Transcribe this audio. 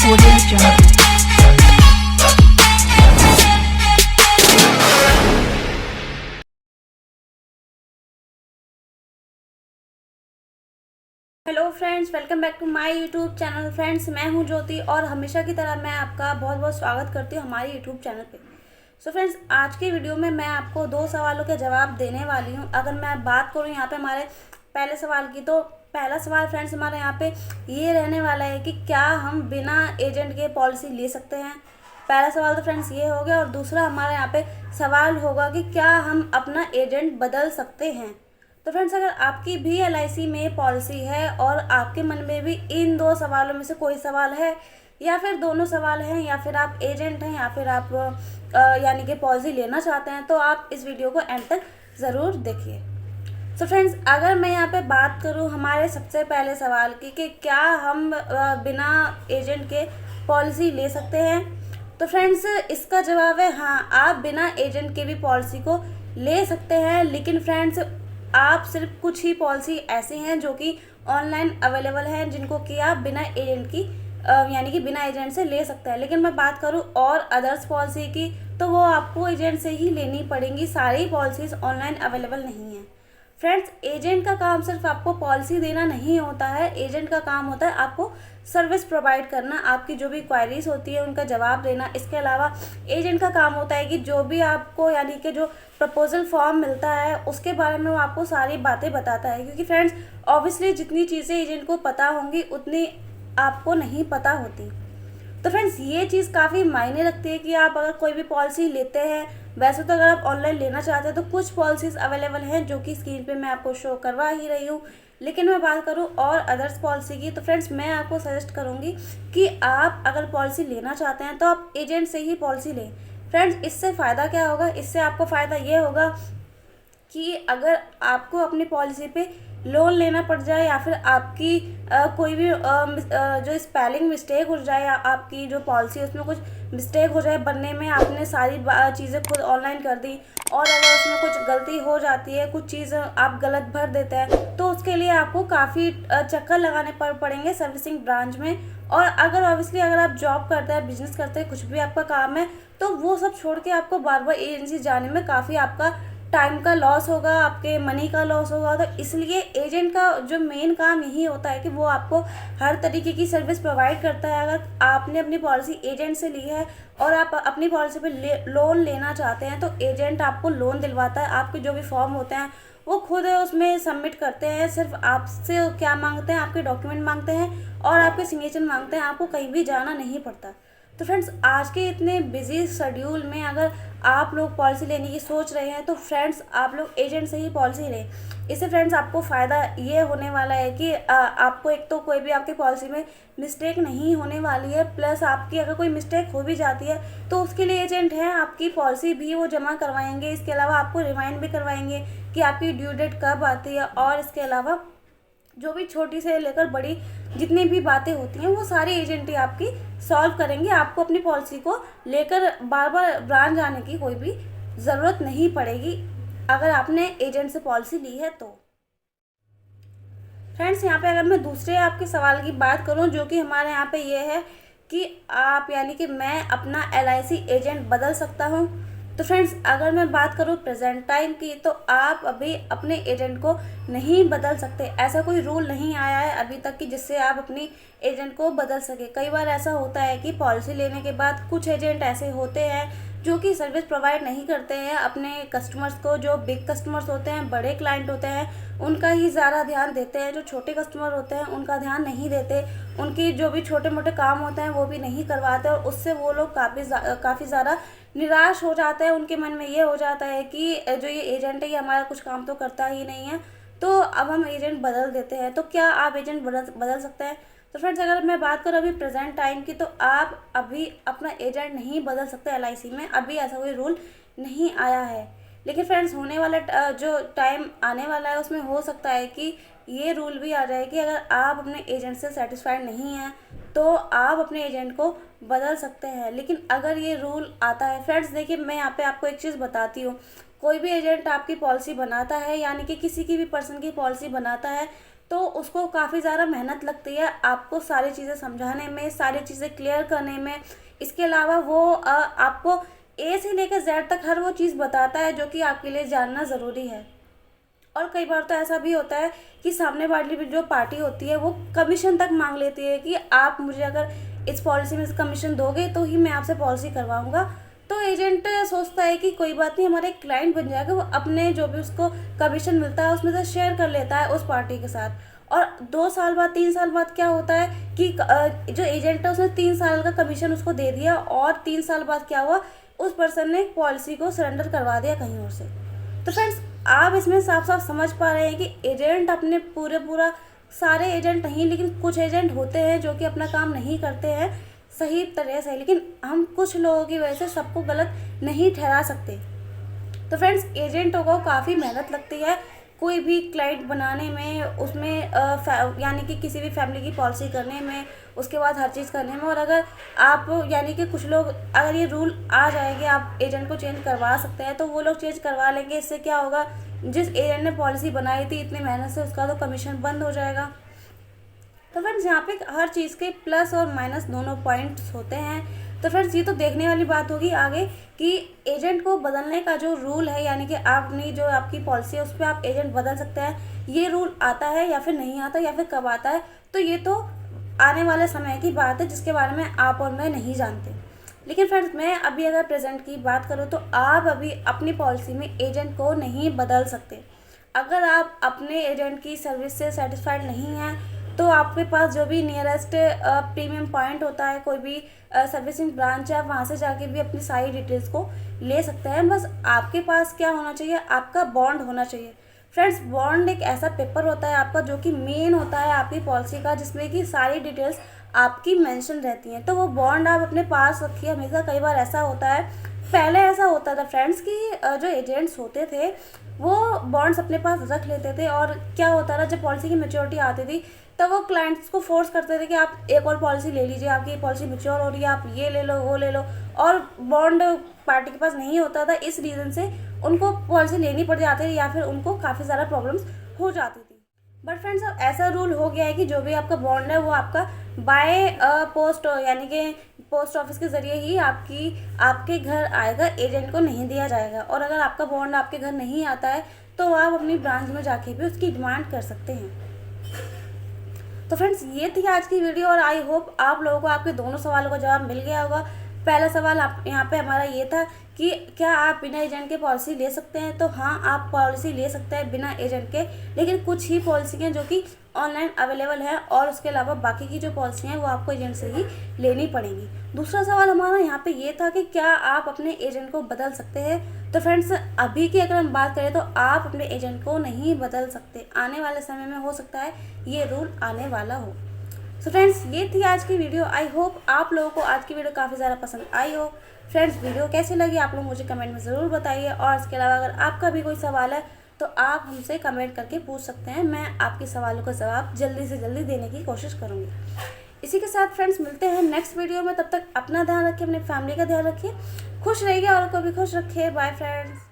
Audio Jungle. Hello friends, welcome back to my YouTube channel. Friends, मैं हूं ज्योति और हमेशा की तरह मैं आपका बहुत बहुत स्वागत करती हूं हमारे यूट्यूब चैनल पे। सो फ्रेंड्स, आज की वीडियो में मैं आपको 2 सवालों के जवाब देने वाली हूं। अगर मैं बात करूं यहाँ पे हमारे पहले सवाल की, तो पहला सवाल फ्रेंड्स हमारे यहाँ पे ये रहने वाला है कि क्या हम बिना एजेंट के पॉलिसी ले सकते हैं। पहला सवाल तो फ्रेंड्स ये हो गया। और दूसरा हमारे यहाँ पे सवाल होगा कि क्या हम अपना एजेंट बदल सकते हैं। तो फ्रेंड्स, अगर आपकी भी एलआईसी में पॉलिसी है और आपके मन में भी इन 2 सवालों में से कोई सवाल है, या फिर दोनों सवाल हैं, या फिर आप एजेंट हैं, या फिर आप यानी कि पॉलिसी लेना चाहते हैं, तो आप इस वीडियो को एंड तक ज़रूर देखिए। सो फ्रेंड्स, अगर मैं यहाँ पे बात करूँ हमारे सबसे पहले सवाल की कि क्या हम बिना एजेंट के पॉलिसी ले सकते हैं, तो फ्रेंड्स इसका जवाब है हाँ, आप बिना एजेंट के भी पॉलिसी को ले सकते हैं। लेकिन फ्रेंड्स, आप सिर्फ कुछ ही पॉलिसी ऐसी हैं जो कि ऑनलाइन अवेलेबल हैं, जिनको कि आप बिना एजेंट की यानी कि बिना एजेंट से ले सकते हैं। लेकिन मैं बात करूं और अदर्स पॉलिसी की, तो वो आपको एजेंट से ही लेनी पड़ेंगी। सारी पॉलिसीज़ ऑनलाइन अवेलेबल नहीं हैं। फ्रेंड्स, एजेंट का काम सिर्फ आपको पॉलिसी देना नहीं होता है। एजेंट का काम होता है आपको सर्विस प्रोवाइड करना, आपकी जो भी क्वायरीज होती है उनका जवाब देना। इसके अलावा एजेंट का काम होता है कि जो भी आपको यानी कि जो प्रपोजल फॉर्म मिलता है उसके बारे में वो आपको सारी बातें बताता है। क्योंकि फ्रेंड्स, ऑब्वियसली जितनी चीज़ें एजेंट को पता होंगी उतनी आपको नहीं पता होती। तो फ्रेंड्स, ये चीज़ काफ़ी मायने रखती है कि आप अगर कोई भी पॉलिसी लेते हैं। वैसे तो अगर आप ऑनलाइन लेना चाहते हैं तो कुछ पॉलिसीज़ अवेलेबल हैं जो कि स्क्रीन पे मैं आपको शो करवा ही रही हूँ। लेकिन मैं बात करूँ और अदर्स पॉलिसी की, तो फ्रेंड्स मैं आपको सजेस्ट करूँगी कि आप अगर पॉलिसी लेना चाहते हैं तो आप एजेंट से ही पॉलिसी लें। फ्रेंड्स, इससे फ़ायदा क्या होगा? इससे आपको फ़ायदा ये होगा कि अगर आपको अपनी पॉलिसी पे लोन लेना पड़ जाए, या फिर आपकी कोई भी जो स्पेलिंग मिस्टेक हो जाए, या आपकी जो पॉलिसी है उसमें कुछ मिस्टेक हो जाए बनने में, आपने सारी चीज़ें खुद ऑनलाइन कर दी और अगर उसमें कुछ गलती हो जाती है, कुछ चीज़ आप गलत भर देते हैं, तो उसके लिए आपको काफ़ी चक्कर लगाने पड़ेंगे सर्विसिंग ब्रांच में। और अगर ऑब्वियसली अगर आप जॉब करते हैं, बिजनेस करते हैं, कुछ भी आपका काम है, तो वो सब छोड़ के आपको बार बार एजेंसी जाने में काफ़ी आपका टाइम का लॉस होगा, आपके मनी का लॉस होगा। तो इसलिए एजेंट का जो मेन काम यही होता है कि वो आपको हर तरीके की सर्विस प्रोवाइड करता है। अगर आपने अपनी पॉलिसी एजेंट से ली है और आप अपनी पॉलिसी पे लोन लेना चाहते हैं, तो एजेंट आपको लोन दिलवाता है। आपके जो भी फॉर्म होते हैं वो खुद उसमें सबमिट करते हैं। सिर्फ आपसे क्या मांगते हैं? आपके डॉक्यूमेंट मांगते हैं और आपके सिग्नेचर मांगते हैं। आपको कहीं भी जाना नहीं पड़ता। तो फ्रेंड्स, आज के इतने बिजी शेड्यूल में अगर आप लोग पॉलिसी लेने की सोच रहे हैं, तो फ्रेंड्स आप लोग एजेंट से ही पॉलिसी लें। इससे फ्रेंड्स आपको फ़ायदा ये होने वाला है कि आपको एक तो कोई भी आपकी पॉलिसी में मिस्टेक नहीं होने वाली है, प्लस आपकी अगर कोई मिस्टेक हो भी जाती है तो उसके लिए एजेंट हैं, आपकी पॉलिसी भी वो जमा करवाएंगे। इसके अलावा आपको रिमाइंड भी करवाएंगे कि आपकी ड्यू डेट कब आती है। और इसके अलावा जो भी छोटी से लेकर बड़ी जितनी भी बातें होती हैं वो सारी एजेंट ही आपकी सॉल्व करेंगे। आपको अपनी पॉलिसी को लेकर बार बार ब्रांच जाने की कोई भी ज़रूरत नहीं पड़ेगी अगर आपने एजेंट से पॉलिसी ली है तो। फ्रेंड्स, यहाँ पे अगर मैं दूसरे आपके सवाल की बात करूँ, जो कि हमारे यहाँ पे ये है कि आप यानी कि मैं अपना एलआईसी एजेंट बदल सकता हूँ। तो फ्रेंड्स, अगर मैं बात करूँ प्रेजेंट टाइम की, तो आप अभी अपने एजेंट को नहीं बदल सकते। ऐसा कोई रूल नहीं आया है अभी तक कि जिससे आप अपनी एजेंट को बदल सके। कई बार ऐसा होता है कि पॉलिसी लेने के बाद कुछ एजेंट ऐसे होते हैं जो कि सर्विस प्रोवाइड नहीं करते हैं अपने कस्टमर्स को। जो बिग कस्टमर्स होते हैं, बड़े क्लाइंट होते हैं, उनका ही ज़्यादा ध्यान देते हैं। जो छोटे कस्टमर होते हैं उनका ध्यान नहीं देते। उनकी जो भी छोटे मोटे काम होते हैं वो भी नहीं करवाते, और उससे वो लोग काफ़ी ज़्यादा निराश हो जाते हैं। उनके मन में ये हो जाता है कि जो ये एजेंट है ये हमारा कुछ काम तो करता ही नहीं है, तो अब हम एजेंट बदल देते हैं। तो क्या आप एजेंट बदल सकते हैं? तो फ्रेंड्स, अगर मैं बात करूँ अभी प्रेजेंट टाइम की, तो आप अभी अपना एजेंट नहीं बदल सकते एलआईसी में। अभी ऐसा कोई रूल नहीं आया है। लेकिन फ्रेंड्स, होने वाला जो टाइम आने वाला है उसमें हो सकता है कि ये रूल भी आ जाए कि अगर आप अपने एजेंट से सेटिस्फाइड नहीं हैं तो आप अपने एजेंट को बदल सकते हैं। लेकिन अगर ये रूल आता है, फ्रेंड्स देखिए, मैं यहाँ पे आपको एक चीज़ बताती हूँ। कोई भी एजेंट आपकी पॉलिसी बनाता है, यानी कि किसी की भी पर्सन की पॉलिसी बनाता है, तो उसको काफ़ी ज़्यादा मेहनत लगती है आपको सारी चीज़ें समझाने में, सारी चीज़ें क्लियर करने में। इसके अलावा वो आपको ए से लेकर जेड तक हर वो चीज़ बताता है जो कि आपके लिए जानना ज़रूरी है। और कई बार तो ऐसा भी होता है कि सामने वाली भी जो पार्टी होती है वो कमीशन तक मांग लेती है कि आप मुझे अगर इस पॉलिसी में कमीशन दोगे तो ही मैं आपसे पॉलिसी करवाऊँगा। तो एजेंट सोचता है कि कोई बात नहीं, हमारा एक क्लाइंट बन जाएगा, वो अपने जो भी उसको कमीशन मिलता है उसमें से शेयर कर लेता है उस पार्टी के साथ। और 2 साल बाद 3 साल बाद क्या होता है कि जो एजेंट है उसने 3 साल का कमीशन उसको दे दिया और 3 साल बाद क्या हुआ, उस पर्सन ने पॉलिसी को सरेंडर करवा दिया कहीं और से। तो फ्रेंड्स, आप इसमें साफ साफ समझ पा रहे हैं कि एजेंट अपने पूरा सारे एजेंट नहीं, लेकिन कुछ एजेंट होते हैं जो कि अपना काम नहीं करते हैं सही तरह से, लेकिन हम कुछ लोगों की वजह से सबको गलत नहीं ठहरा सकते। तो फ्रेंड्स, एजेंटों को काफ़ी मेहनत लगती है कोई भी क्लाइंट बनाने में, उसमें यानी कि किसी भी फैमिली की पॉलिसी करने में, उसके बाद हर चीज़ करने में। और अगर आप यानी कि कुछ लोग, अगर ये रूल आ जाए कि आप एजेंट को चेंज करवा सकते हैं, तो वो लोग चेंज करवा लेंगे। इससे क्या होगा, जिस एजेंट ने पॉलिसी बनाई थी इतनी मेहनत से, उसका तो कमीशन बंद हो जाएगा। तो फ्रेंड्स, यहाँ पे हर चीज़ के प्लस और माइनस दोनों पॉइंट्स होते हैं। तो फ्रेंड्स, ये तो देखने वाली बात होगी आगे कि एजेंट को बदलने का जो रूल है, यानी कि आपने जो आपकी पॉलिसी है उस पर आप एजेंट बदल सकते हैं, ये रूल आता है या फिर नहीं आता या फिर कब आता है, तो ये तो आने वाले समय की बात है जिसके बारे में आप और मैं नहीं जानते। लेकिन फ्रेंड्स, मैं अभी अगर प्रेजेंट की बात करूँ तो आप अभी अपनी पॉलिसी में एजेंट को नहीं बदल सकते। अगर आप अपने एजेंट की सर्विस से सेटिस्फाइड नहीं हैं तो आपके पास जो भी नियरेस्ट प्रीमियम पॉइंट होता है, कोई भी सर्विसिंग ब्रांच है, आप वहाँ से जाके भी अपनी सारी डिटेल्स को ले सकते हैं। बस आपके पास क्या होना चाहिए, आपका बॉन्ड होना चाहिए। फ्रेंड्स, बॉन्ड एक ऐसा पेपर होता है आपका जो कि मेन होता है आपकी पॉलिसी का, जिसमें कि सारी डिटेल्स आपकी मेंशन रहती हैं। तो वो बॉन्ड आप अपने पास रखिए हमेशा। कई बार ऐसा होता है, पहले ऐसा होता था फ्रेंड्स कि जो एजेंट्स होते थे वो बॉन्ड्स अपने पास रख लेते थे, और क्या होता था जब पॉलिसी की मैच्योरिटी आती थी तब वो क्लाइंट्स को फोर्स करते थे कि आप एक और पॉलिसी ले लीजिए, आपकी पॉलिसी मैच्योर हो रही है, आप ये ले लो वो ले लो। और बॉन्ड पार्टी के पास नहीं होता था, इस रीज़न से उनको पॉलिसी लेनी पड़ जाती थी या फिर उनको काफ़ी ज़्यादा प्रॉब्लम्स हो जाती थी। बट फ्रेंड्स, अब ऐसा रूल हो गया है कि जो भी आपका बॉन्ड है वो आपका बाय पोस्ट, यानी कि पोस्ट ऑफिस के ज़रिए ही आपके घर आएगा, एजेंट को नहीं दिया जाएगा। और अगर आपका बॉन्ड आपके घर नहीं आता है तो आप अपनी ब्रांच में जाके भी उसकी डिमांड कर सकते हैं। तो फ्रेंड्स, ये थी आज की वीडियो और आई होप आप लोगों को आपके दोनों सवालों का जवाब मिल गया होगा। पहला सवाल आप यहाँ पे हमारा ये था कि क्या आप बिना एजेंट के पॉलिसी ले सकते हैं। तो हाँ, आप पॉलिसी ले सकते हैं बिना एजेंट के, लेकिन कुछ ही पॉलिसी हैं जो कि ऑनलाइन अवेलेबल है, और उसके अलावा बाकी की जो पॉलिसी हैं वो आपको एजेंट से ही लेनी पड़ेंगी। दूसरा सवाल हमारा यहाँ पे ये था कि क्या आप अपने एजेंट को बदल सकते हैं। तो फ्रेंड्स, अभी की अगर हम बात करें तो आप अपने एजेंट को नहीं बदल सकते। आने वाले समय में हो सकता है ये रूल आने वाला हो। सो फ्रेंड्स, ये थी आज की वीडियो। आई होप आप लोगों को आज की वीडियो काफ़ी ज़्यादा पसंद आई हो। फ्रेंड्स, वीडियो कैसी लगी आप लोग मुझे कमेंट में ज़रूर बताइए, और इसके अलावा अगर आपका भी कोई सवाल है तो आप हमसे कमेंट करके पूछ सकते हैं। मैं आपके सवालों का जवाब जल्दी से जल्दी देने की कोशिश करूँगी। इसी के साथ फ्रेंड्स, मिलते हैं नेक्स्ट वीडियो में। तब तक अपना ध्यान रखिए, अपनी फैमिली का ध्यान रखिए, खुश रहिए और को भी खुश रखिए। Bye friends.